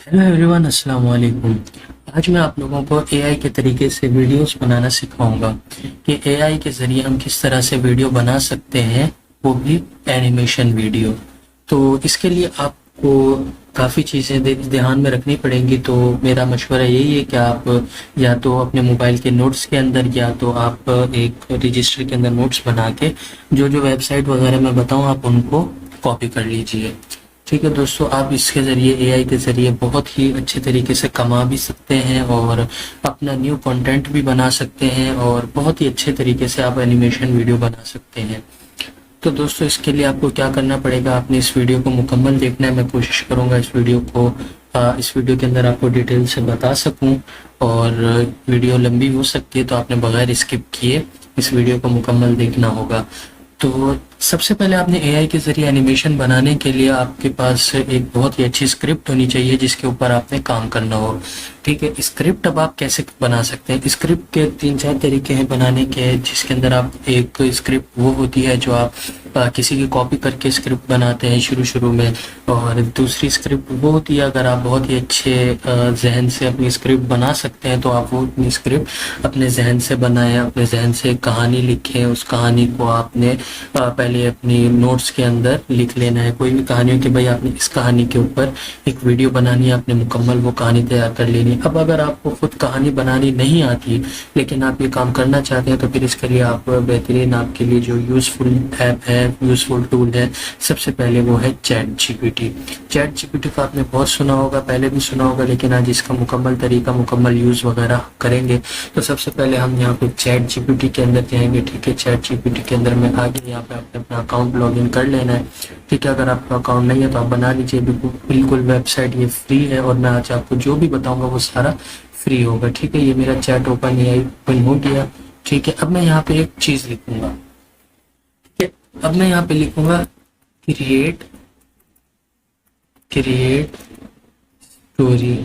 Hello everyone, अस्सलाम वालेकुम। आज मैं आप लोगों को एआई के तरीके से वीडियोस बनाना सिखाऊंगा कि एआई के ज़रिए हम किस तरह से वीडियो बना सकते हैं, वो भी एनिमेशन वीडियो। तो इसके लिए आपको काफ़ी चीज़ें ध्यान में रखनी पड़ेंगी। तो मेरा मशवरा यही है कि आप या तो अपने मोबाइल के नोट्स के अंदर या तो आप एक रजिस्टर के अंदर नोट्स बना के जो जो वेबसाइट वगैरह मैं बताऊँ आप उनको कॉपी कर लीजिए। ठीक है दोस्तों, आप इसके ज़रिए एआई के ज़रिए बहुत ही अच्छे तरीके से कमा भी सकते हैं और अपना न्यू कंटेंट भी बना सकते हैं और बहुत ही अच्छे तरीके से आप एनिमेशन वीडियो बना सकते हैं। तो दोस्तों, इसके लिए आपको क्या करना पड़ेगा, आपने इस वीडियो को मुकम्मल देखना है। मैं कोशिश करूँगा इस वीडियो के अंदर आपको डिटेल से बता सकूं और वीडियो लंबी हो सकती है, तो आपने बगैर स्किप किए इस वीडियो को मुकम्मल देखना होगा। तो सबसे पहले आपने एआई के ज़रिए एनिमेशन बनाने के लिए आपके पास एक बहुत ही अच्छी स्क्रिप्ट होनी चाहिए जिसके ऊपर आपने काम करना हो। ठीक है, स्क्रिप्ट अब आप कैसे बना सकते हैं? स्क्रिप्ट के 3-4 तरीके हैं बनाने के, जिसके अंदर आप एक स्क्रिप्ट वो होती है जो आप किसी की कॉपी करके स्क्रिप्ट बनाते हैं शुरू में, और दूसरी स्क्रिप्ट वो होती है अगर आप बहुत ही अच्छे जहन से अपनी स्क्रिप्ट बना सकते हैं तो आप वो अपनी स्क्रिप्ट अपने जहन से बनाएं, अपने जहन से कहानी लिखें। उस कहानी को आपने पहले अपनी नोट्स के अंदर लिख लेना है। कोई भी कहानी हो कि भाई आपने इस कहानी के ऊपर एक वीडियो बनानी है, आपने मुकम्मल वो कहानी तैयार कर लेनी है। अब अगर आपको खुद कहानी बनानी नहीं आती लेकिन आप ये काम करना चाहते हैं तो फिर इसके लिए आप बेहतरीन आपके लिए जो यूज़फुल ऐप है, यूज़फुल टूल है, सबसे पहले वो है चैट जीपीटी। चैट जीपीटी का आपने बहुत सुना होगा, पहले भी सुना होगा, लेकिन आज इसका मुकम्मल तरीका, मुकम्मल यूज़ वगैरह करेंगे। तो सबसे पहले हम यहाँ पे चैट जीपीटी के अंदर जाएंगे। ठीक है, चैट जीपीटी के अंदर में आगे यहाँ पे आपने अपना अकाउंट लॉगिन कर लेना है। ठीक है, अगर आपका अकाउंट नहीं है तो आप बना लीजिए, बिल्कुल वेबसाइट ये फ्री है और मैं आज आपको जो भी बताऊंगा वो सारा फ्री होगा। ठीक है, ये मेरा चैट ओपन हो गया। ठीक है, अब मैं यहाँ पे एक चीज़ लिखूंगा। ठीक है, अब मैं यहाँ पे लिखूंगा क्रिएट स्टोरी।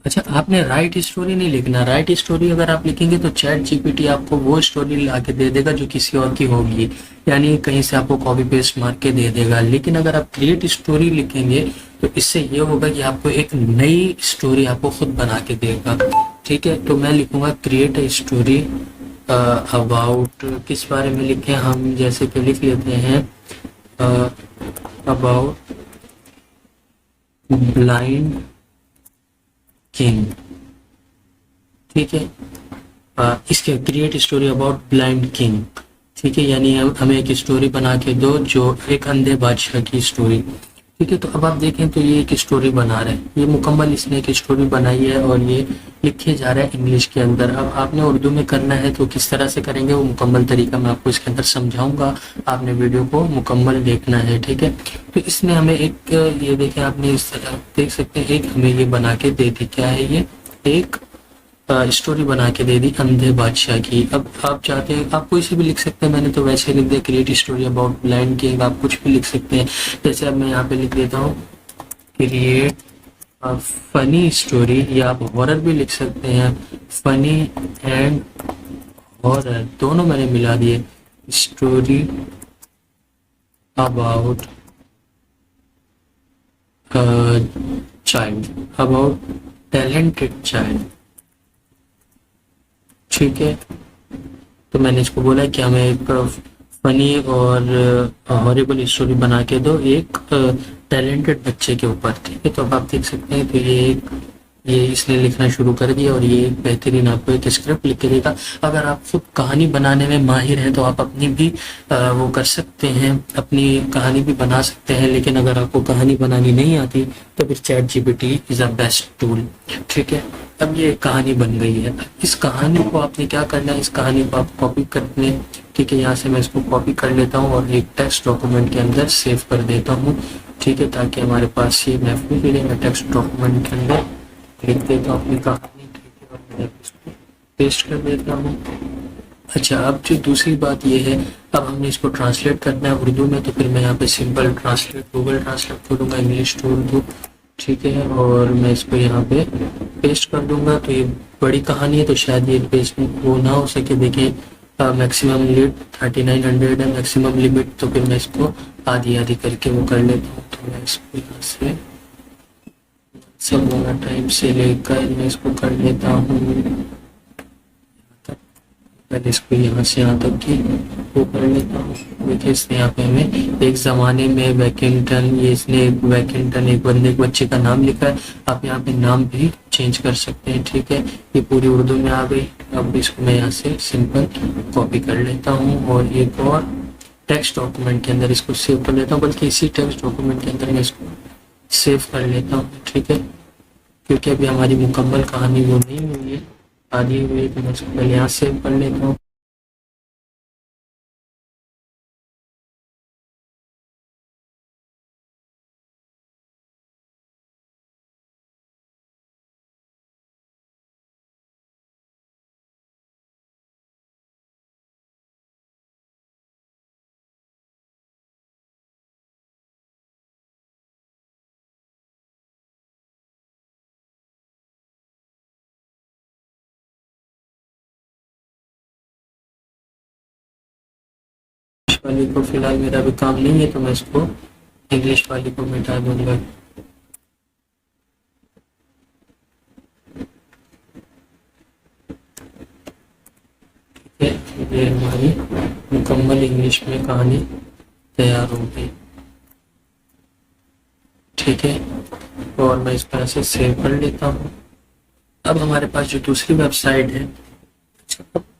अच्छा, आपने राइट स्टोरी नहीं लिखना। राइट स्टोरी अगर आप लिखेंगे तो चैट जीपीटी आपको वो स्टोरी ला के दे देगा जो किसी और की होगी, यानी कहीं से आपको कॉपी पेस्ट मार के दे देगा। लेकिन अगर आप क्रिएट स्टोरी लिखेंगे तो इससे ये होगा कि आपको एक नई स्टोरी आपको खुद बना के देगा। ठीक है, तो मैं लिखूंगा क्रिएट ए स्टोरी अबाउट, किस बारे में लिखें हम, जैसे कि लिख लेते हैं अबाउट ब्लाइंड किंग। ठीक है, इसके create story about blind king. ठीक है, यानी हमें एक स्टोरी बना के दो जो एक अंधे बादशाह की स्टोरी। ठीक है, तो अब आप देखें तो ये एक स्टोरी बना रहा है, ये मुकम्मल इसने एक स्टोरी बनाई है और ये लिखे जा रहा है इंग्लिश के अंदर। अब आपने उर्दू में करना है तो किस तरह से करेंगे वो मुकम्मल तरीका मैं आपको इसके अंदर समझाऊंगा, आपने वीडियो को मुकम्मल देखना है। ठीक है, तो इसने हमें एक, ये देखें आपने इस तरह देख सकते हैं, एक हमें ये बना के दे दी। क्या है ये? एक स्टोरी बना के दे दी अंधे बादशाह की। अब आप चाहते हैं आप कोई सी भी लिख सकते हैं, मैंने तो वैसे लिख दिया create story about blind king. आप कुछ भी लिख सकते हैं, जैसे अब मैं यहाँ पे लिख देता हूँ क्रिएट फनी स्टोरी, या आप हॉरर भी लिख सकते हैं, फनी एंड हॉरर दोनों मैंने मिला दिए। Story about child, about talented child. ठीक है, तो मैंने इसको बोला कि हमें एक फनी और हॉरिबल स्टोरी बना के दो एक टैलेंटेड बच्चे के ऊपर। ठीक है, तो अब आप देख सकते हैं तो ये इसने लिखना शुरू कर दिया और ये एक बेहतरीन आपको एक स्क्रिप्ट लिख के देगा। अगर आप खुद कहानी बनाने में माहिर हैं तो आप अपनी भी वो कर सकते हैं, अपनी कहानी भी बना सकते हैं। लेकिन अगर आपको कहानी बनानी नहीं आती तो फिर chat GPT is a best tool. ठीक है, अब ये कहानी बन गई है। इस कहानी को आपने क्या करना है, इस कहानी को आप कॉपी करने। ठीक है, यहाँ से मैं इसको कॉपी कर लेता हूँ और एक टेक्स्ट डॉक्यूमेंट के अंदर सेव कर देता हूँ। ठीक है, ताकि हमारे पास ये महफूज के लिए मैं टेक्स्ट डॉक्यूमेंट के अंदर लिख देता हूँ अपनी कहानी। ठीक है, और मैं इसको पेस्ट कर देता हूँ। अच्छा, अब जो दूसरी बात ये है, अब हमने इसको ट्रांसलेट करना है उर्दू में, तो फिर मैं यहाँ पे सिंपल ट्रांसलेट, गूगल ट्रांसलेट करूँगा इंग्लिश टू उर्दू। ठीक है, और मैं इसको यहाँ पे पेस्ट कर दूंगा। तो ये बड़ी कहानी है तो शायद ये पेस्ट वो ना हो सके। देखिए मैक्सिमम लिमिट 3900 है मैक्सिमम लिमिट, तो फिर मैं इसको आधी आधी करके वो कर लेता हूँ। तो मैं इसको यहाँ से सब वाला टाइप से लेकर मैं इसको कर लेता हूँ, पहले इसको यहाँ से यहाँ तक की वो कर लेता हूँ। देखिए इसने यहाँ पे हमें एक ज़माने में वैकिंगटन, ये इसने वैकिंगटन एक बंदे एक बच्चे का नाम लिखा है। आप यहाँ पे नाम भी चेंज कर सकते हैं, ठीक है। ये पूरी उर्दू में आ गई। अब इसको मैं यहाँ से सिंपल कॉपी कर लेता हूँ और एक और टेक्स्ट डॉक्यूमेंट के अंदर इसको सेव कर लेता हूँ, बल्कि इसी टेक्स्ट डॉक्यूमेंट के अंदर मैं इसको सेव कर लेता हूँ, ठीक है। क्योंकि अभी हमारी मुकम्मल कहानी वो नहीं हुई है, आधी हुई है, तो मैं इसको पहले यहाँ सेव कर लेता हूँ। वाली को फिलहाल मेरा भी काम नहीं है, तो मैं इसको इंग्लिश वाली को मिटा दूंगा। ये हमारी मुकम्मल इंग्लिश में कहानी तैयार हो गई, ठीक है। और मैं इस तरह से सेव कर लेता हूँ। अब हमारे पास जो दूसरी वेबसाइट है,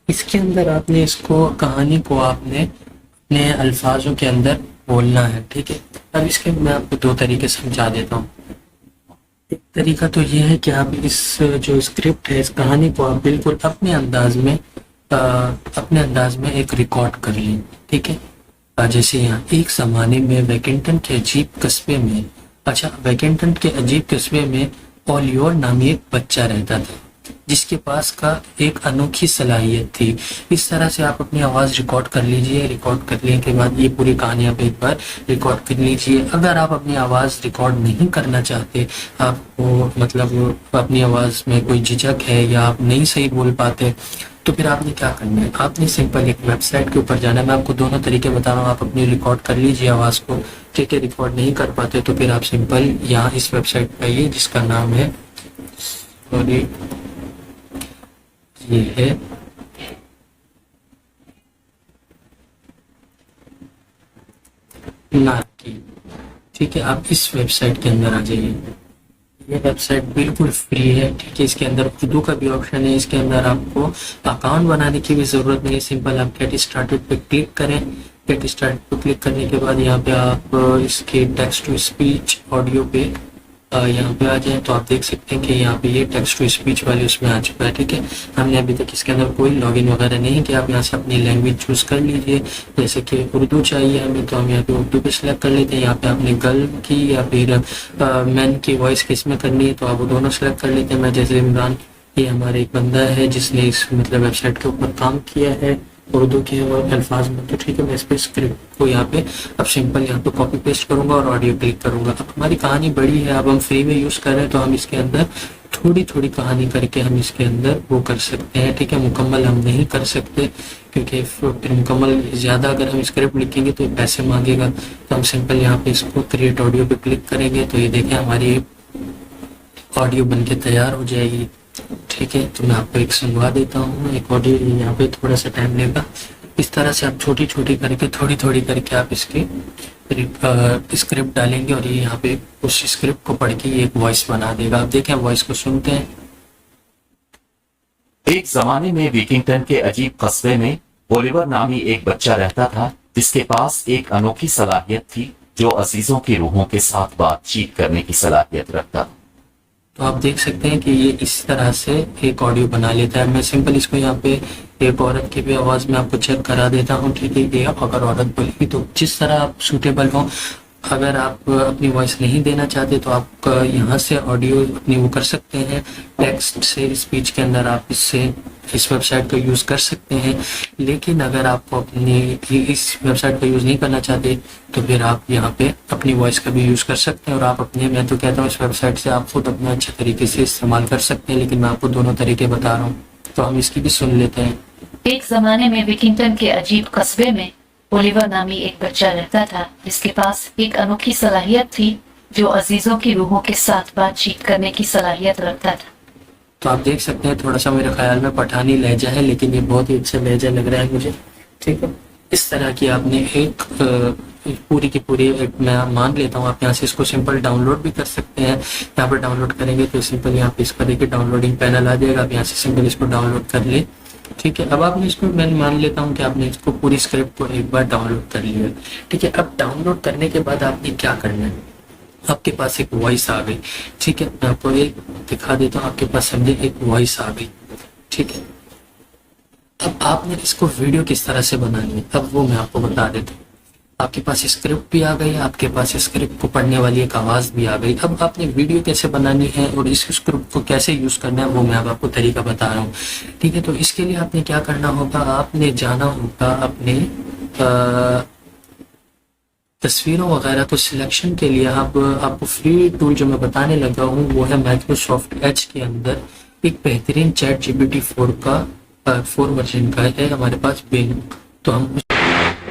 इसके अंदर आपने इसको कहानी को आपने अपने अल्फाजों के अंदर बोलना है, ठीक है। अब इसके मैं आपको दो तरीके समझा देता हूँ। एक तरीका तो ये है कि आप इस जो स्क्रिप्ट है, इस कहानी को आप बिल्कुल अपने अंदाज में एक रिकॉर्ड कर लें, ठीक है। जैसे यहाँ एक ज़माने में वैकिंगटन के अजीब कस्बे में, वैकिंगटन के अजीब कस्बे में ओलियोर नामी एक बच्चा रहता था, जिसके पास का एक अनोखी सलाहियत थी। इस तरह से आप अपनी आवाज़ रिकॉर्ड कर लीजिए। रिकॉर्ड कर लेने के बाद ये पूरी कहानी आप एक बार रिकॉर्ड कर लीजिए। अगर आप अपनी आवाज़ रिकॉर्ड नहीं करना चाहते, आपको मतलब अपनी आवाज़ में कोई झिझक है या आप नहीं सही बोल पाते, तो फिर आपने क्या करना है, आपने सिंपल एक वेबसाइट के ऊपर जाना है। मैं आपको दोनों तरीके बता रहा हूँ। आप अपनी रिकॉर्ड कर लीजिए आवाज़ को, ठीक है। रिकॉर्ड नहीं कर पाते तो फिर आप सिंपल यहाँ इस वेबसाइट पर आइए, जिसका नाम है, सॉरी, ये है नारकी, ठीक है। आप इस वेबसाइट के अंदर आ जाइए। ये वेबसाइट बिल्कुल फ्री है, ठीक है। इसके अंदर उर्दू का भी ऑप्शन है। इसके अंदर आपको अकाउंट बनाने की भी ज़रूरत नहीं है। सिंपल आप गेट स्टार्टेड पे क्लिक करें। गेट स्टार्ट पे क्लिक करने के बाद यहाँ पे आप इसके टेक्स्ट टू स्पीच ऑडियो पे यहाँ पे आ जाए, तो आप देख सकते हैं कि यहाँ पे ये टेक्स्ट टू स्पीच वाले उसमें आ चुका है, ठीक है। हमने अभी तक इसके अंदर कोई लॉगिन वगैरह नहीं किया। आप यहाँ से अपनी लैंग्वेज चूज कर लीजिए। जैसे कि उर्दू चाहिए हमें, तो हम यहाँ पे उर्दू पे सिलेक्ट कर लेते हैं। यहाँ पे आपने गर्ल की या फिर मैन की वॉइस किस में करनी है, तो आप वो दोनों सेलेक्ट कर लेते हैं। मैं जैसे इमरान, ये हमारा एक बंदा है जिसने इस मतलब वेबसाइट के ऊपर काम किया है उर्दू के और अल्फाज में, तो ठीक है। मैं इस पे स्क्रिप्ट को यहाँ पे अब सिंपल यहाँ पे कॉपी पेस्ट करूंगा और ऑडियो क्लिक करूंगा। अब हमारी कहानी बड़ी है, अब हम फ्री में यूज़ कर रहे हैं, तो हम इसके अंदर थोड़ी थोड़ी कहानी करके हम इसके अंदर वो कर सकते हैं, ठीक है। मुकम्मल हम नहीं कर सकते, क्योंकि फिर मुकम्मल ज़्यादा अगर हम स्क्रिप्ट लिखेंगे तो पैसे मांगेगा। तो हम सिंपल यहाँ पे इसको क्रिएट ऑडियो पे क्लिक करेंगे, तो ये देखें हमारी ऑडियो बन के तैयार हो जाएगी, ठीक है। तो मैं आपको एक सुनवा देता हूँ। एक ऑडियो यहाँ पे थोड़ा सा टाइम लेगा। इस तरह से आप छोटी छोटी करके थोड़ी थोड़ी करके आप इसके स्क्रिप्ट डालेंगे और ये यहाँ पे उस स्क्रिप्ट को पढ़ के ये एक वॉइस बना देगा। आप देखें, वॉइस को सुनते हैं। एक जमाने में विकिंगटन के अजीब कस्बे में ओलिवर नामी एक बच्चा रहता था, जिसके पास एक अनोखी सलाहियत थी, जो अजीजों की रूहों के साथ बातचीत करने की सलाहियत रखता था। तो आप देख सकते हैं कि ये इस तरह से एक ऑडियो बना लेता है। मैं सिंपल इसको यहाँ पे एक औरत की भी आवाज़ में आपको चेक करा देता हूँ, ठीक है। ये अगर औरत बोलेगी तो जिस तरह आप सूटेबल हो। अगर आप अपनी वॉइस नहीं देना चाहते तो आप यहाँ से ऑडियो अपनी वो कर सकते हैं। टेक्स्ट से स्पीच के अंदर आप इस वेबसाइट को यूज़ कर सकते हैं। लेकिन अगर आप अपनी इस वेबसाइट को यूज़ नहीं करना चाहते तो फिर आप यहाँ पे अपनी वॉइस का भी यूज़ कर सकते हैं। और आप अपने, मैं तो कहता हूँ इस वेबसाइट से आप खुद अपना अच्छे तरीके से इस्तेमाल कर सकते हैं। लेकिन मैं आपको दोनों तरीके बता रहा हूँ, तो हम इसकी भी सुन लेते हैं। एक जमाने में विकिंगटन के अजीब कस्बे में ओलिवर नामी एक बच्चा रहता था, जिसके पास एक अनोखी सलाहियत थी, जो अजीजों की रूहों के साथ बातचीत करने की सलाहियत रखता था। तो आप देख सकते हैं थोड़ा सा मेरे ख्याल में पठानी लहजा है, लेकिन ये बहुत ही अच्छा लहजा लग रहा है मुझे। ठीक है, इस तरह की आपने एक पूरी की पूरी मैं मान लेता हूँ, आप यहाँ से इसको सिंपल डाउनलोड भी कर सकते हैं। यहाँ पर डाउनलोड करेंगे तो सिंपल यहाँ पे इसका देखिए डाउनलोडिंग पैनल आ जाएगा, आप यहाँ से सिंपल इसको डाउनलोड कर ले। ठीक है, अब आपने इसको, मैं मान लेता हूँ कि आपने इसको पूरी स्क्रिप्ट को एक बार डाउनलोड कर लिया। ठीक है, अब डाउनलोड करने के बाद आपने क्या करना है, आपके पास एक वॉइस आ गई। ठीक है, मैं आपको एक दिखा देता हूँ, आपके पास समझे एक वॉइस आ गई। ठीक है, अब आपने इसको वीडियो किस तरह से बनानी है, अब वो मैं आपको बता देता हूँ। आपके पास स्क्रिप्ट भी आ गई, आपके पास स्क्रिप्ट को पढ़ने वाली एक आवाज भी आ गई। अब आपने वीडियो कैसे बनानी है और इस स्क्रिप्ट को कैसे यूज करना है वो मैं अब आपको तरीका बता रहा हूँ। ठीक है, तो इसके लिए आपने क्या करना होगा, आपने जाना होगा अपने तस्वीरों वगैरह। तो सिलेक्शन के लिए आपको फ्री टूल जो मैं बताने लगा हूँ वो है माइक्रोसॉफ्ट एज के अंदर एक बेहतरीन चैट जीपीटी 4 वर्जन का है हमारे पास बिंग। तो हम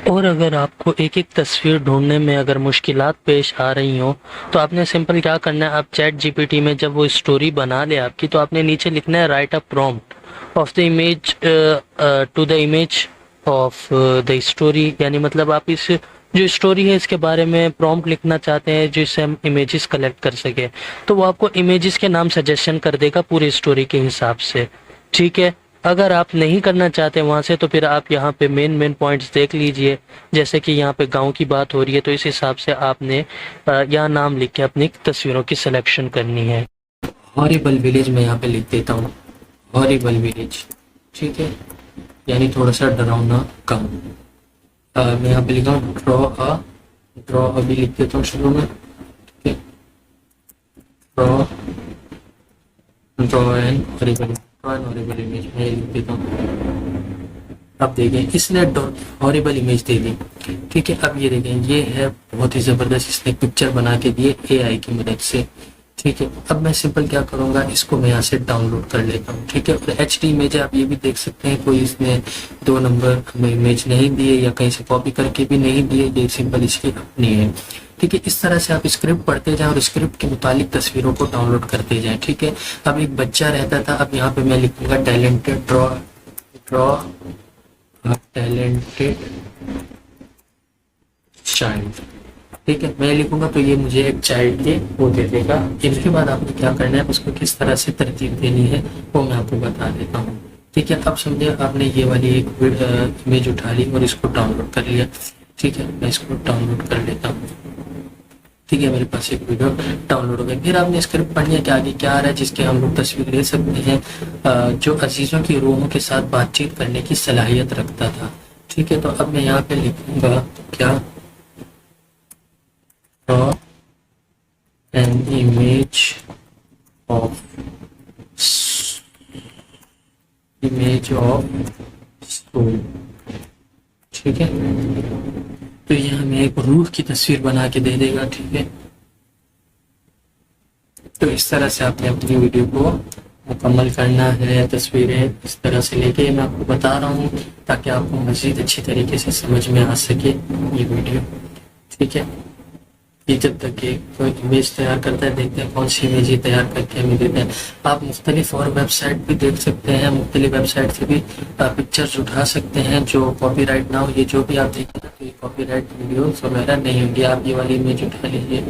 और अगर आपको एक एक तस्वीर ढूंढने में अगर मुश्किलात पेश आ रही हो तो आपने सिंपल क्या करना है, आप चैट जीपीटी में जब वो स्टोरी बना ले आपकी, तो आपने नीचे लिखना है write a prompt of the image to the image of the story. यानी मतलब आप इस जो स्टोरी है इसके बारे में प्रॉम्प्ट लिखना चाहते हैं जिससे हम इमेजेस कलेक्ट कर सके, तो वो आपको इमेजेस के नाम सजेशन कर देगा पूरी स्टोरी के हिसाब से। ठीक है, अगर आप नहीं करना चाहते वहाँ से तो फिर आप यहाँ पे मेन पॉइंट्स देख लीजिए। जैसे कि यहाँ पे गांव की बात हो रही है तो इस हिसाब से आपने यहाँ नाम लिख के अपनी तस्वीरों की सिलेक्शन करनी है। हॉरिबल विलेज मैं यहाँ पे लिख देता हूँ, हॉरिबल विलेज। ठीक है, यानी थोड़ा सा डरावना गाँव। मैं यहाँ पे लिखा हूँ ड्रॉ अभी लिख देता हूँ शुरू में। ठीक है, ड्रॉ एंड हॉरिबल इमेज मैं लिख देता हूँ। अब देखें इसने हॉरिबल इमेज दे दी। ठीक है, अब ये देखें ये है बहुत ही ज़बरदस्त, इसने पिक्चर बना के दिए एआई की मदद से। ठीक है, अब मैं सिंपल क्या करूँगा, इसको मैं यहाँ से डाउनलोड कर लेता हूँ। ठीक है, और HD इमेज है, आप ये भी देख सकते हैं कोई इसने 2 नंबर हमें इमेज नहीं दिए या कहीं से कॉपी करके भी नहीं दिए, ये सिंपल इसकी अपनी है। ठीक है, इस तरह से आप स्क्रिप्ट पढ़ते जाएं और स्क्रिप्ट के मुतालिक तस्वीरों को डाउनलोड करते जाएं। ठीक है, अब एक बच्चा रहता था, अब यहाँ पे मैं लिखूंगा टैलेंटेड ड्रॉ टैलेंटेड चाइल्ड। ठीक है, मैं लिखूंगा तो ये मुझे एक चाइल्ड के वो दे देगा। इसके बाद आपको क्या करना है, उसको किस तरह से तरतीब देनी है वो मैं आपको बता देता हूँ। ठीक है, अब समझे आपने ये वाली एक इमेज उठा ली और इसको डाउनलोड कर लिया। ठीक है, मैं इसको डाउनलोड कर लेता हूँ। ठीक है, मेरे पास एक वीडियो डाउनलोड हो गई। फिर आपने स्क्रिप्ट पढ़नी है कि आगे क्या आ रहा है, जिसके हम लोग तस्वीर ले सकते हैं, जो अजीजों की रूहों के साथ बातचीत करने की सलाहियत रखता था। ठीक है, तो अब मैं यहाँ पे लिखूंगा क्या, an image of soul। ठीक है, तो ये हमें एक रूह की तस्वीर बना के दे देगा। ठीक है, तो इस तरह से आपने अपनी वीडियो को मुकम्मल करना है। तस्वीरें इस तरह से लेके मैं आपको बता रहा हूँ ताकि आपको मज़ीद अच्छी तरीके से समझ में आ सके ये वीडियो। ठीक है, ये जब तक कि कोई इमेज तैयार करता है, देखते हैं कौन सी इमेज ये तैयार करके हमें देते हैं। आप मुख्तलिफ और वेबसाइट भी देख सकते हैं, मुख्तलिफ वेबसाइट से भी पिक्चर्स उठा सकते हैं जो कॉपीराइट ना हो। ये जो भी आप देखेंगे तो ये कॉपीराइट वीडियोस वगैरह नहीं होंगी। आप ये वाली इमेज उठा लीजिए।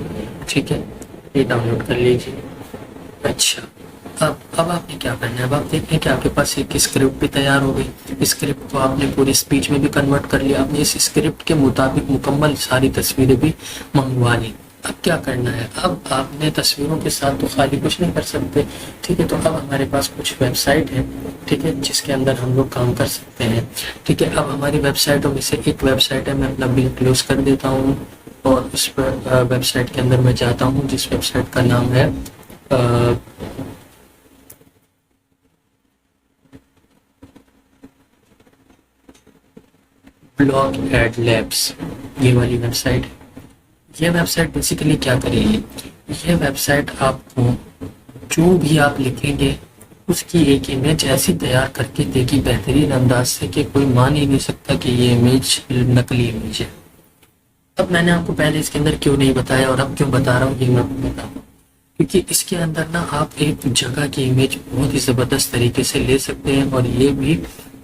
ठीक है, ये डाउनलोड कर लीजिए। अच्छा, अब आपने क्या करना है, अब आप देखें कि आपके पास एक स्क्रिप्ट भी तैयार हो गई। स्क्रिप्ट को आपने पूरी स्पीच में भी कन्वर्ट कर लिया, आपने इस स्क्रिप्ट के मुताबिक मुकम्मल सारी तस्वीरें भी मंगवा ली। अब क्या करना है, अब आपने तस्वीरों के साथ तो खाली कुछ नहीं कर सकते। ठीक है, तो अब हमारे पास कुछ वेबसाइट है, ठीक है, जिसके अंदर हम लोग काम कर सकते हैं। ठीक है, अब हमारी वेबसाइटों में से एक वेबसाइट है, मैं अपना बिल क्लोज कर देता हूँ और उस पर वेबसाइट के अंदर मैं जाता हूँ, जिस वेबसाइट का नाम है ब्लॉग एड लैब्स। ये वाली वेबसाइट, ये वेबसाइट बेसिकली क्या करेगी, ये वेबसाइट आपको जो भी आप लिखेंगे उसकी एक इमेज ऐसी तैयार करके देगी बेहतरीन अंदाज से कि कोई मान ही नहीं सकता कि ये इमेज नकली इमेज है। अब मैंने आपको पहले इसके अंदर क्यों नहीं बताया और अब क्यों बता रहा हूँ ये मैं आपको बताता हूँ, क्योंकि इसके अंदर ना आप एक जगह की इमेज बहुत ही ज़बरदस्त तरीके से ले सकते हैं और ये भी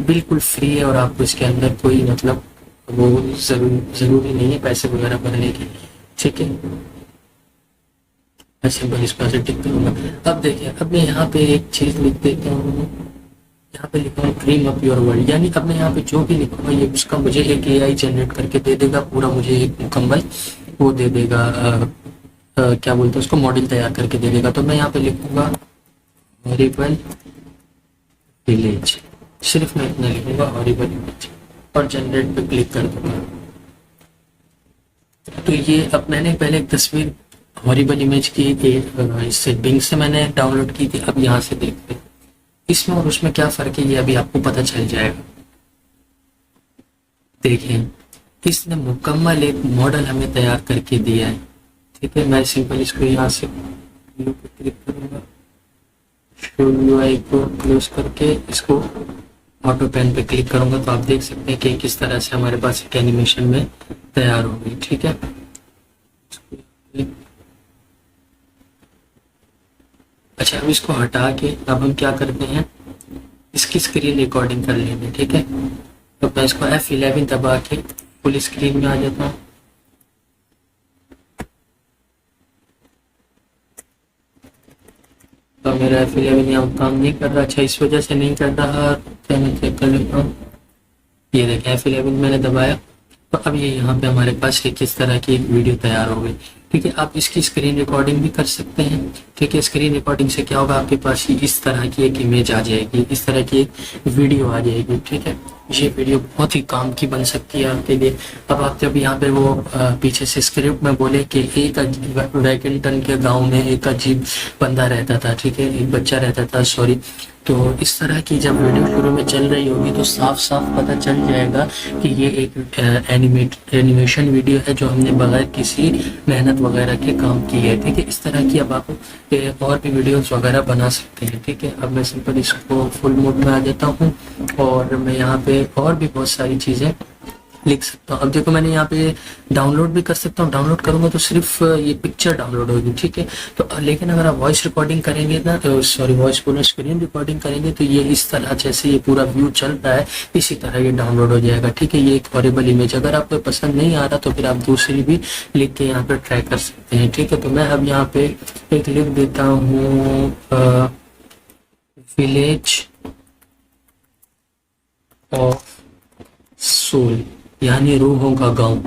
बिल्कुल फ्री है और आपको इसके अंदर कोई मतलब वो ज़रूरी नहीं है पैसे वगैरह भरने की। ठीक है, मैं सिंपल इसको ऐसे टिक करूँगा। अब देखिए, अब मैं यहाँ पे एक चीज़ लिख देता हूँ, यहाँ पे लिखा हूँ ड्रीम अप योर वर्ल्ड, यानी अब मैं यहाँ पे जो भी लिखूंगा ये उसका मुझे एक एआई जनरेट करके दे देगा, पूरा मुझे एक मुकम्मल वो दे देगा, क्या बोलते हैं उसको, मॉडल तैयार करके दे देगा। तो मैं यहाँ पे लिखूंगा हॉरिबल विलेज, सिर्फ मैं इतना लिखूंगा हॉरिबल विलेज और जनरेट पे क्लिक कर दूंगा। तो ये अब मैंने पहले एक तस्वीर हॉरिबल इमेज की इससे बिंग से मैंने डाउनलोड की थी। अब यहाँ से देखते हैं इसमें और उसमें क्या फर्क है, ये अभी आपको पता चल जाएगा। देखिए, इसने मुकम्मल एक मॉडल हमें तैयार करके दिया है। ठीक है, मैं सिंपल इसको यहाँ से क्लिक करूंगा, शो यूआई को क्लोज करके इसको ऑटो पेन पे क्लिक करूंगा तो आप देख सकते हैं कि किस तरह से हमारे पास एक एनिमेशन में तैयार हो गई। ठीक है, अच्छा, अब इसको हटा के अब हम क्या करते हैं, इसकी स्क्रीन रिकॉर्डिंग कर लेंगे। ठीक है, तो मैं इसको F11 दबा के फुल स्क्रीन में आ जाता हूँ। तो मेरा F11 यहाँ काम नहीं कर रहा। अच्छा, इस वजह से नहीं कर रहा, क्या मैं चेक कर लेता हूँ। ये देखें F11 मैंने दबाया तो अब ये यहाँ पे हमारे पास एक किस तरह की एक वीडियो तैयार हो गई। ठीक है, आप इसकी स्क्रीन रिकॉर्डिंग भी कर सकते हैं। ठीक है, स्क्रीन रिकॉर्डिंग से क्या होगा, आपके पास इस तरह की एक इमेज आ जाएगी, इस तरह की एक वीडियो आ जाएगी। ठीक है, ये वीडियो बहुत ही काम की बन सकती है आपके लिए। अब आप जब यहाँ पे वो पीछे से स्क्रिप्ट में बोले कि एक वैकिंगटन के गांव में एक अजीब बंदा रहता था, ठीक है, एक बच्चा रहता था, सॉरी, तो इस तरह की जब वीडियो शुरू में चल रही होगी तो साफ साफ पता चल जाएगा कि ये एक एनिमेशन वीडियो है जो हमने बगैर किसी मेहनत वगैरह के काम की है। ठीक है, इस तरह की अब आप और भी वीडियोस वगैरह बना सकते हैं। ठीक है, अब मैं सिंपल इसको फुल मोड में आ जाता हूँ और मैं यहाँ पे और भी बहुत सारी चीज़ें लिख सकता हूँ। अब देखो, मैंने यहाँ पे डाउनलोड भी कर सकता हूँ। डाउनलोड करूंगा तो सिर्फ ये पिक्चर डाउनलोड होगी। ठीक है, तो लेकिन अगर आप वॉइस रिकॉर्डिंग करेंगे ना, सॉरी वॉइस बोलो, स्क्रीन रिकॉर्डिंग करेंगे तो ये इस तरह जैसे ये पूरा व्यू चल रहा है इसी तरह ये डाउनलोड हो जाएगा। ठीक है, ये एक हॉरिबल इमेज, अगर आपको पसंद नहीं आ रहा तो फिर आप दूसरी भी लिख के यहाँ पे ट्राई कर सकते हैं। ठीक है, तो मैं अब यहाँ पे एक लिख देता हूँ विलेज ऑफ सोल, यानी रूहों का गांव।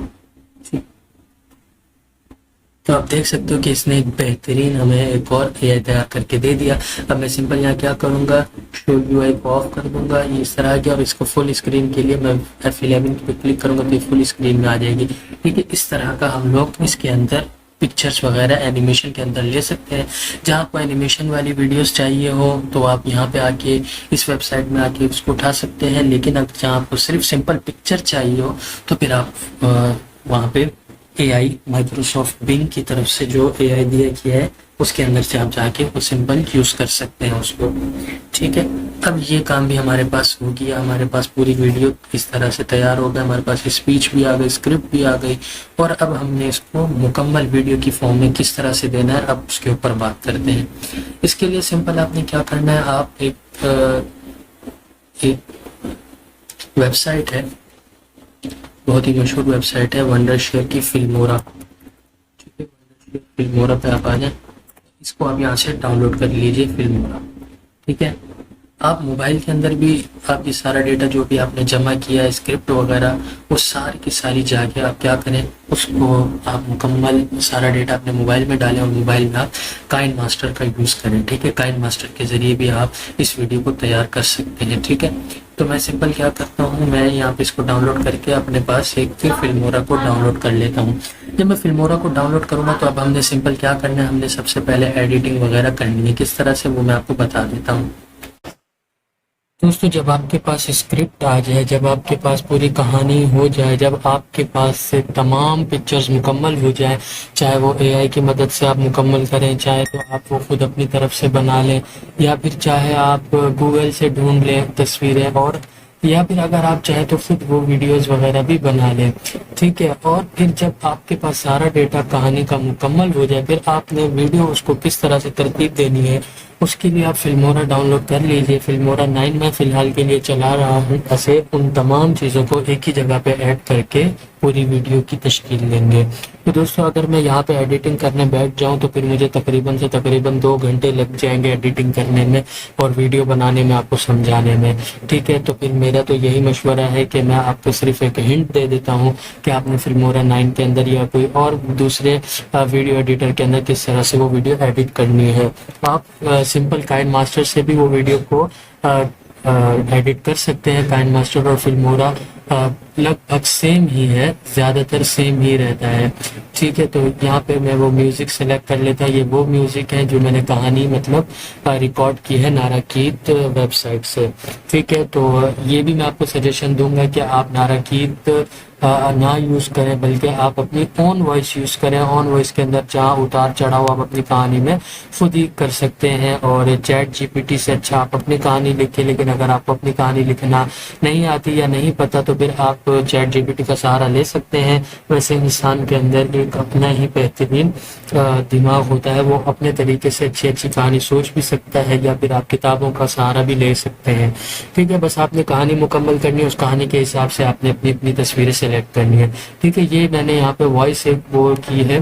तो आप देख सकते हो कि इसने एक बेहतरीन हमें एक और एआई तैयार करके दे दिया। अब मैं सिंपल यहाँ क्या करूँगा, शो यूआई को ऑफ कर दूंगा, ये इस तरह गया, और इसको फुल स्क्रीन के लिए मैं F11 पे क्लिक करूँगा तो ये फुल स्क्रीन में आ जाएगी। ठीक है, इस तरह का हम लोग इसके अंदर पिक्चर्स वगैरह एनिमेशन के अंदर ले सकते हैं। जहाँ आपको एनिमेशन वाली वीडियोस चाहिए हो तो आप यहाँ पे आके इस वेबसाइट में आके उसको उठा सकते हैं, लेकिन अब जहाँ आपको सिर्फ सिंपल पिक्चर चाहिए हो तो फिर आप वहाँ पे एआई माइक्रोसॉफ्ट बिंग की तरफ से जो एआई दिया गया है उसके अंदर से आप जाके वो सिंपल यूज कर सकते हैं उसको। ठीक है, अब ये काम भी हमारे पास हो गया, हमारे पास पूरी वीडियो इस तरह से तैयार हो गया, हमारे पास स्पीच भी आ गई, स्क्रिप्ट भी आ गई, और अब हमने इसको मुकम्मल वीडियो की फॉर्म में किस तरह से देना है अब उसके ऊपर बात करते हैं। इसके लिए सिंपल आपने क्या करना है, आप एक वेबसाइट है, बहुत ही मशहूर वेबसाइट है वंडरशेयर की, फिल्मोरा। ठीक है, वंडरशेयर फिल्मोरा पे आप आ जाए, इसको आप यहाँ से डाउनलोड कर लीजिए फिल्मोरा। ठीक है, आप मोबाइल के अंदर भी आप ये सारा डेटा जो भी आपने जमा किया है, स्क्रिप्ट वगैरह, वो सारी की सारी जाके आप क्या करें, उसको आप मुकम्मल सारा डेटा अपने मोबाइल में डालें और मोबाइल में आप काइन मास्टर का यूज़ करें। ठीक है, काइन मास्टर के ज़रिए भी आप इस वीडियो को तैयार कर सकते हैं। ठीक है, तो मैं सिंपल क्या करता हूँ, मैं यहाँ पे इसको डाउनलोड करके अपने पास एक फिल्मोरा को डाउनलोड कर लेता हूँ। जब मैं फिल्मोरा को डाउनलोड करूँगा तो अब हमने सिंपल क्या करना है, हमने सबसे पहले एडिटिंग वगैरह करनी है। किस तरह से वो मैं आपको बता देता हूँ। दोस्तों, जब आपके पास स्क्रिप्ट आ जाए, जब आपके पास पूरी कहानी हो जाए, जब आपके पास से तमाम पिक्चर्स मुकम्मल हो जाए, चाहे वो एआई की मदद से आप मुकम्मल करें, चाहे तो आप वो खुद अपनी तरफ से बना लें, या फिर चाहे आप गूगल से ढूंढ लें तस्वीरें, और या फिर अगर आप चाहे तो खुद वो वीडियोस वगैरह भी बना लें, ठीक है। और फिर जब आपके पास सारा डेटा कहानी का मुकम्मल हो जाए, फिर आपने वीडियो उसको किस तरह से तरतीब देनी है, उसके लिए आप फिल्मोरा डाउनलोड कर लीजिए। फिल्मोरा 9 मैं फिलहाल के लिए चला रहा हूँ। ऐसे उन तमाम चीज़ों को एक ही जगह पे ऐड करके पूरी वीडियो की तश्कील लेंगे। तो दोस्तों, अगर मैं यहाँ पे एडिटिंग करने बैठ जाऊँ तो फिर मुझे तकरीबन से तकरीबन 2 घंटे लग जाएंगे एडिटिंग करने में और वीडियो बनाने में, आपको समझाने में, ठीक है। तो फिर मेरा तो यही मशवरा है कि मैं आपको सिर्फ एक हिंट दे देता हूँ कि आपने फिल्मोरा 9 के अंदर या कोई और दूसरे वीडियो एडिटर के अंदर किस तरह से वो वीडियो एडिट करनी है। आप सिंपल काइन मास्टर से भी वो वीडियो को एडिट कर सकते हैं। काइन मास्टर और फिल्मोरा लगभग सेम ही है, ज़्यादातर सेम ही रहता है, ठीक है। तो यहाँ पे मैं वो म्यूज़िक सेलेक्ट कर लेता। ये वो म्यूज़िक है जो मैंने कहानी मतलब रिकॉर्ड की है नाराकीत वेबसाइट से, ठीक है। तो ये भी मैं आपको सजेशन दूंगा कि आप नाराकीत ना यूज़ करें, बल्कि आप अपनी ओन वॉइस यूज़ करें। ऑन वॉइस के अंदर जहाँ उतार चढ़ाव आप अपनी कहानी में खुद ही कर सकते हैं। और चैट जीपीटी से अच्छा आप अपनी कहानी लिखें। लेकिन अगर आपको अपनी कहानी लिखना नहीं आती या नहीं पता तो फिर आप चैट जीपीटी का सहारा ले सकते हैं। वैसे इंसान के अंदर एक अपना ही बेहतरीन दिमाग होता है, वो अपने तरीके से अच्छी अच्छी कहानी सोच भी सकता है, या फिर आप किताबों का सहारा भी ले सकते हैं, ठीक है। बस आपने कहानी मुकम्मल करनी है, उस कहानी के हिसाब से आपने अपनी अपनी तस्वीरें सेलेक्ट करनी है, ठीक है। ये मैंने यहाँ पे वॉइस एक वो की है,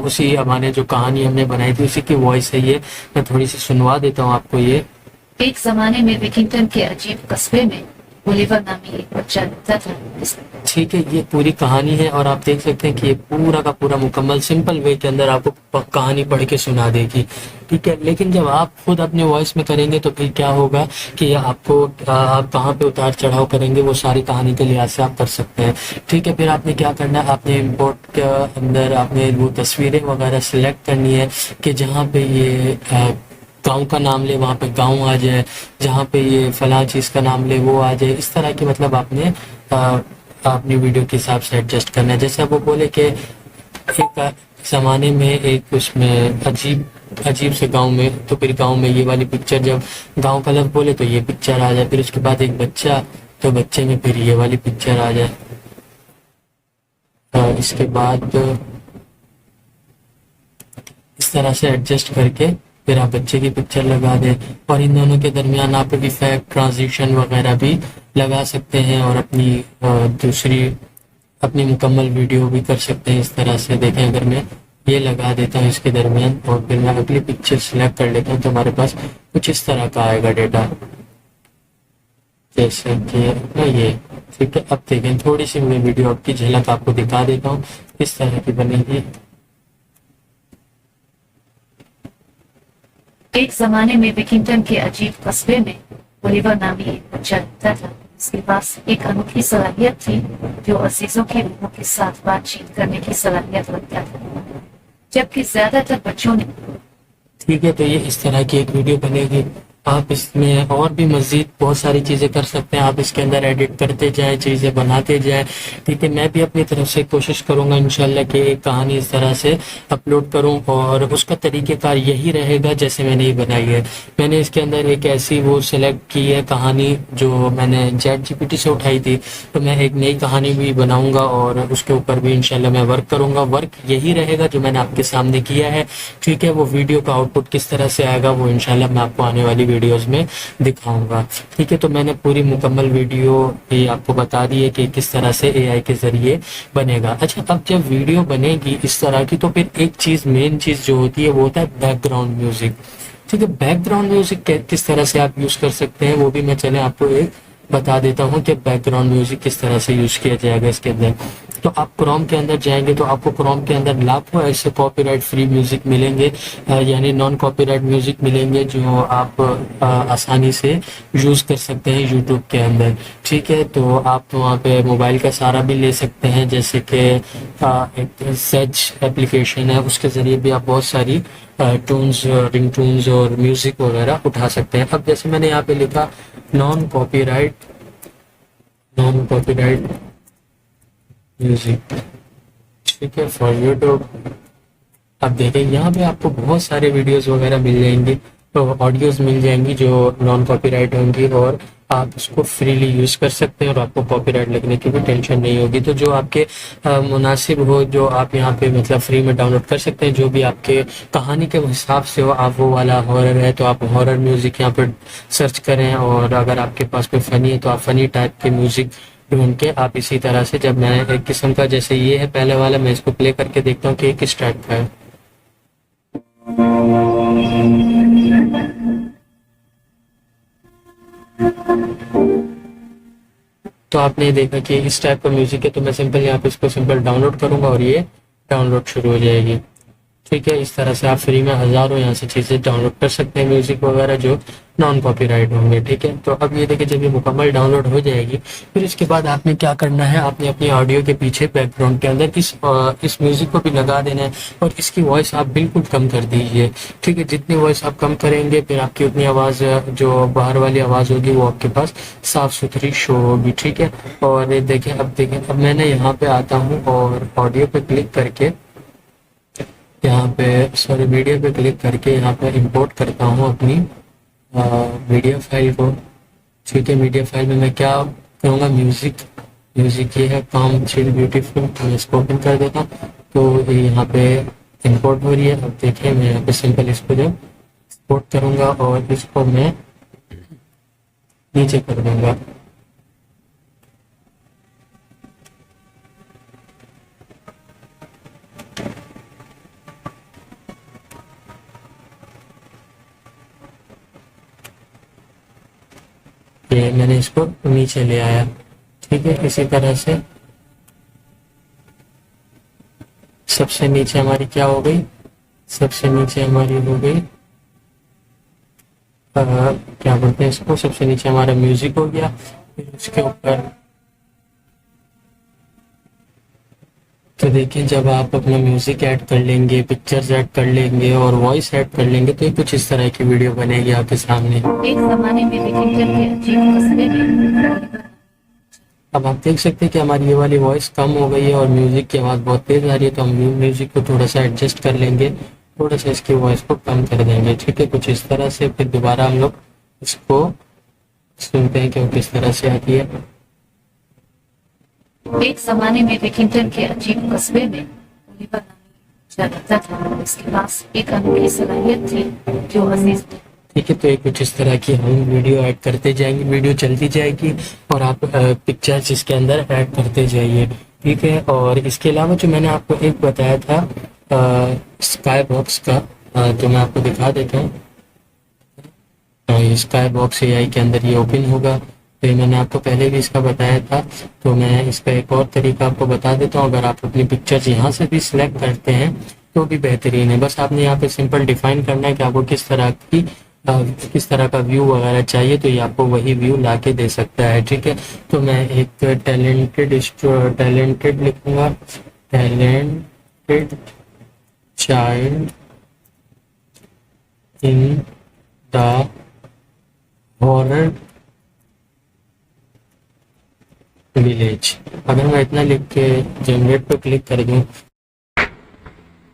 उसी हमारे जो कहानी हमने बनाई थी उसी की वॉइस है ये। मैं थोड़ी सी सुनवा देता हूँ आपको ये। एक जमाने में विकिंगटन के अजीब कस्बे में ओलिवर नामी एक बच्चा रहता था। ठीक है, ये पूरी कहानी है और आप देख सकते हैं कि ये पूरा का पूरा मुकम्मल सिंपल वे के अंदर आपको कहानी पढ़ के सुना देगी, ठीक है। लेकिन जब आप खुद अपने वॉइस में करेंगे तो फिर क्या होगा कि आपको आप कहाँ पे उतार चढ़ाव करेंगे वो सारी कहानी के लिहाज से आप कर सकते हैं, ठीक है। फिर आपने क्या करना है, आपने इम्पोर्ट के अंदर आपने वो तस्वीरें वगैरह सिलेक्ट करनी है कि जहाँ पे ये गांव का नाम ले वहाँ पे गांव आ जाए, जहाँ पे ये फलां चीज़ का नाम ले वो आ जाए। इस तरह की मतलब आपने अपनी वीडियो के हिसाब से एडजस्ट करना है। जैसे वो बोले कि एक ज़माने में एक उसमें अजीब से गांव में, तो फिर गांव में ये वाली पिक्चर, जब गांव का लफ्ज़ बोले तो ये पिक्चर आ जाए। फिर उसके बाद एक बच्चा, तो बच्चे में फिर ये वाली पिक्चर आ जाए। इसके बाद इस तरह से एडजस्ट करके फिर आप बच्चे की पिक्चर लगा दें। और इन दोनों के दरमियान आप इफेक्ट, ट्रांजिशन वगैरह भी लगा सकते हैं और अपनी मुकम्मल वीडियो भी कर सकते हैं। इस तरह से देखें, अगर मैं ये लगा देता हूँ इसके दरमियान और फिर मैं अगली पिक्चर सिलेक्ट कर लेता हूँ तो हमारे पास कुछ इस तरह का आएगा डेटा, जैसे कि ये, ठीक है। अब देखें, थोड़ी सी मैं वीडियो आपकी झलक आपको दिखा देता हूँ किस तरह की बनेगी। एक जमाने में विकिंगटन के अजीब कस्बे में ओलिवर नामी एक बच्चा रहता था। उसके पास एक अनोखी सलाहियत थी जो अजीजों की रूहों के साथ बातचीत करने की सलाहियत रखता था, जबकि ज्यादातर बच्चों ने। ठीक है, तो ये इस तरह की एक वीडियो बनेगी। आप इसमें और भी मजीद बहुत सारी चीज़ें कर सकते हैं। आप इसके अंदर एडिट करते जाएं, चीज़ें बनाते जाएं, ठीक है। मैं भी अपनी तरफ से कोशिश करूंगा इंशाल्लाह कि एक कहानी इस तरह से अपलोड करूं और उसका तरीक़ेकार यही रहेगा जैसे मैंने ये बनाई है। मैंने इसके अंदर एक ऐसी वो सिलेक्ट की है कहानी जो मैंने चैट जीपीटी से उठाई थी, तो मैं एक नई कहानी भी बनाऊँगा और उसके ऊपर भी इंशाल्लाह मैं वर्क करूँगा। वर्क यही रहेगा जो मैंने आपके सामने किया है, ठीक है। वो वीडियो का आउटपुट किस तरह से आएगा वो इंशाल्लाह मैं आपको आने वाली वीडियोस में दिखाऊंगा, ठीक है। तो मैंने पूरी मुकम्मल वीडियो भी आपको बता दी है कि किस तरह से एआई के जरिए बनेगा। अच्छा, अब जब वीडियो बनेगी इस तरह की तो फिर एक चीज़, मेन चीज़ जो होती है वो होता है बैकग्राउंड म्यूजिक, ठीक है। बैकग्राउंड म्यूजिक किस तरह से आप यूज़ कर सकते हैं वो भी मैं चले आपको एक बता देता हूँ कि बैकग्राउंड म्यूजिक किस तरह से यूज़ किया जाएगा इसके अंदर। तो आप क्रोम के अंदर जाएंगे तो आपको क्रोम के अंदर लाखों ऐसे कॉपीराइट फ्री म्यूजिक मिलेंगे, यानी नॉन कॉपीराइट म्यूजिक मिलेंगे जो आप आसानी से यूज़ कर सकते हैं यूट्यूब के अंदर, ठीक है। तो आप वहाँ पे मोबाइल का सहारा भी ले सकते हैं, जैसे कि एक सेज एप्लीकेशन है, उसके ज़रिए भी आप बहुत सारी टून्स, रिंग टून्स और म्यूज़िक वगैरह उठा सकते हैं। अब जैसे मैंने यहाँ पे लिखा नॉन कॉपीराइट म्यूजिक, ठीक है, फॉर यूट्यूब। अब देखें यहाँ पे आपको बहुत सारे वीडियोस वगैरह मिल जाएंगे, तो ऑडियोज मिल जाएंगी जो नॉन कॉपीराइट होंगी और आप इसको फ्रीली यूज़ कर सकते हैं और आपको कॉपीराइट लगने की भी टेंशन नहीं होगी। तो जो आपके मुनासिब हो, जो आप यहाँ पे मतलब फ्री में डाउनलोड कर सकते हैं, जो भी आपके कहानी के हिसाब से हो, आप वो वाला हॉरर है तो आप हॉरर म्यूज़िक यहाँ पे सर्च करें, और अगर आपके पास कोई फ़नी है तो आप फ़नी टाइप के म्यूज़िक ढूंढ के आप इसी तरह से, जब मैं एक किस्म का, जैसे ये है पहले वाला, मैं इसको प्ले करके देखता हूँ कि ये किस टाइप का है। तो आपने देखा कि इस टाइप का म्यूजिक है, तो मैं सिंपल यहाँ पे इसको सिंपल डाउनलोड करूंगा और ये डाउनलोड शुरू हो जाएगी। ठीक है, इस तरह से आप फ्री में हज़ारों यहाँ से चीज़ें डाउनलोड कर सकते हैं, म्यूजिक वगैरह जो नॉन कॉपीराइट होंगे। ठीक है, तो अब ये देखिए जब ये मुकम्मल डाउनलोड हो जाएगी, फिर इसके बाद आपने क्या करना है, आपने अपनी ऑडियो के पीछे बैकग्राउंड के अंदर इस म्यूजिक को भी लगा देना है और इसकी वॉइस आप बिल्कुल कम कर दीजिए। ठीक है, जितनी वॉइस आप कम करेंगे फिर आपकी उतनी आवाज़, जो बाहर वाली आवाज़ होगी वो आपके पास साफ सुथरी शो होगी। ठीक है, और देखें अब मैंने यहाँ पे आता हूँ और ऑडियो पे क्लिक करके यहाँ पे मीडिया पे क्लिक करके यहाँ पे इंपोर्ट करता हूँ अपनी मीडिया फाइल को। ठीक है, मीडिया फाइल में मैं क्या करूँगा, म्यूज़िक ये है काम चिल ब्यूटीफुल, तो मैं इसको ओपन कर देता हूँ। तो ये यहाँ पे इंपोर्ट हो रही है। अब देखिए मैं यहाँ पे सिंपल इसको जब एक्सपोर्ट करूँगा और इसको मैं नीचे कर दूँगा। ये मैंने इसको नीचे ले आया। ठीक है, इसी तरह से सबसे नीचे हमारी क्या हो गई, सबसे नीचे हमारी हो गई क्या बोलते हैं इसको, सबसे नीचे हमारा म्यूजिक हो गया। फिर उसके ऊपर तो देखिए जब आप अपना म्यूजिक ऐड कर लेंगे, पिक्चर्स ऐड कर लेंगे और वॉइस ऐड कर लेंगे तो ये कुछ इस तरह की वीडियो बनेगी आपके सामने। एक जमाने में विकिंगटन के अजीब कस्बे में अब आप देख सकते हैं कि हमारी ये वाली वॉइस कम हो गई है और म्यूजिक की आवाज़ बहुत तेज आ रही है, तो हम म्यूजिक को थोड़ा सा एडजस्ट कर लेंगे, थोड़ा सा इसकी वॉइस को कम कर देंगे। ठीक है, कुछ इस तरह से। फिर दोबारा हम लोग इसको सुनते हैं कि वो किस तरह से आती है। एक जमाने में विकिंगटन के अजीब कस्बे में ओलिवर नामी रहता था। उसके पास एक अनोखी सलाहियत थी जो अजीज। ठीक है, तो एक कुछ इस तरह की हम वीडियो ऐड करते जाएंगे, वीडियो चलती जाएगी और आप पिक्चर्स इसके अंदर ऐड करते जाइए। ठीक है, और इसके अलावा जो मैंने आपको एक बताया था स्काई बॉक्स का, तो मैं आपको दिखा देता हूँ। स्काई बॉक्स एआई के अंदर ये ओपन होगा। तो मैंने आपको पहले भी इसका बताया था, तो मैं इसका एक और तरीका आपको बता देता हूँ। अगर आप अपनी पिक्चर्स यहाँ से भी सिलेक्ट करते हैं तो भी बेहतरीन है। बस आपने यहाँ पे सिंपल डिफाइन करना है कि आपको किस तरह का व्यू वगैरह चाहिए, तो ये आपको वही व्यू ला के दे सकता है। ठीक है, तो मैं एक टैलेंटेड लिखूंगा, talented child in the horror village. अगर मैं इतना लिख के जनरेट पर क्लिक कर दूं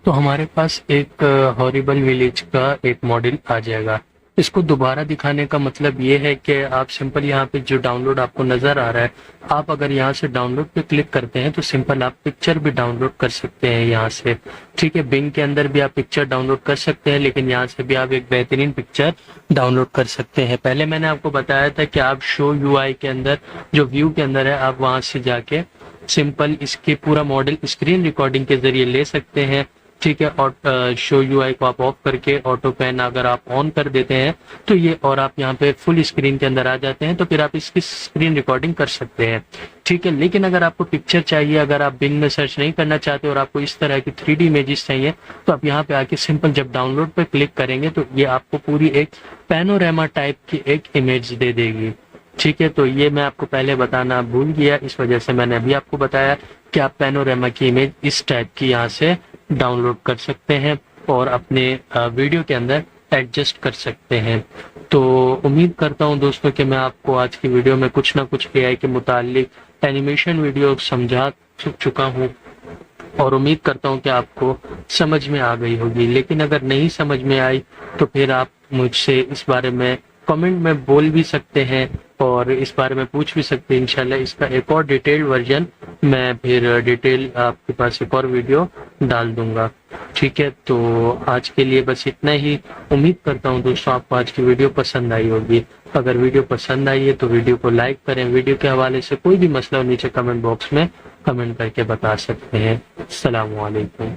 तो हमारे पास एक हॉरिबल विलेज का एक मॉडल आ जाएगा। इसको दोबारा दिखाने का मतलब ये है कि आप सिंपल यहाँ पे जो डाउनलोड आपको नजर आ रहा है, आप अगर यहाँ से डाउनलोड पे क्लिक करते हैं तो सिंपल आप पिक्चर भी डाउनलोड कर सकते हैं यहाँ से। ठीक है, बिंग के अंदर भी आप पिक्चर डाउनलोड कर सकते हैं, लेकिन यहाँ से भी आप एक बेहतरीन पिक्चर डाउनलोड कर सकते हैं। पहले मैंने आपको बताया था कि आप शो यूआई के अंदर, जो व्यू के अंदर है, आप वहाँ से जाके सिंपल इसके पूरा मॉडल स्क्रीन रिकॉर्डिंग के जरिए ले सकते हैं। ठीक है, और शो यूआई को आप ऑफ करके ऑटो पैन अगर आप ऑन कर देते हैं तो ये, और आप यहाँ पे फुल स्क्रीन के अंदर आ जाते हैं, तो फिर आप इसकी स्क्रीन रिकॉर्डिंग कर सकते हैं। ठीक है, लेकिन अगर आपको पिक्चर चाहिए, अगर आप बिंग में सर्च नहीं करना चाहते और आपको इस तरह की 3D इमेजेस चाहिए, तो आप यहाँ पे आके सिंपल जब डाउनलोड पे क्लिक करेंगे तो ये आपको पूरी एक पैनोरामा टाइप की एक इमेज दे देगी। ठीक है, तो ये मैं आपको पहले बताना भूल गया, इस वजह से मैंने अभी आपको बताया कि आप पैनोरामा की इमेज इस टाइप की यहाँ से डाउनलोड कर सकते हैं और अपने वीडियो के अंदर एडजस्ट कर सकते हैं। तो उम्मीद करता हूं दोस्तों कि मैं आपको आज की वीडियो में कुछ ना कुछ एआई के मुतालिक एनिमेशन वीडियो समझा चुका हूं और उम्मीद करता हूं कि आपको समझ में आ गई होगी। लेकिन अगर नहीं समझ में आई तो फिर आप मुझसे इस बारे में कमेंट में बोल भी सकते हैं और इस बारे में पूछ भी सकते हैं। इंशाल्लाह इसका एक और डिटेल्ड वर्जन मैं फिर डिटेल आपके पास एक और वीडियो डाल दूंगा। ठीक है, तो आज के लिए बस इतना ही। उम्मीद करता हूँ दोस्तों आपको आज की वीडियो पसंद आई होगी। अगर वीडियो पसंद आई है तो वीडियो को लाइक करें। वीडियो के हवाले से कोई भी मसला हो नीचे कमेंट बॉक्स में कमेंट करके बता सकते हैं। अस्सलामु अलैकुम।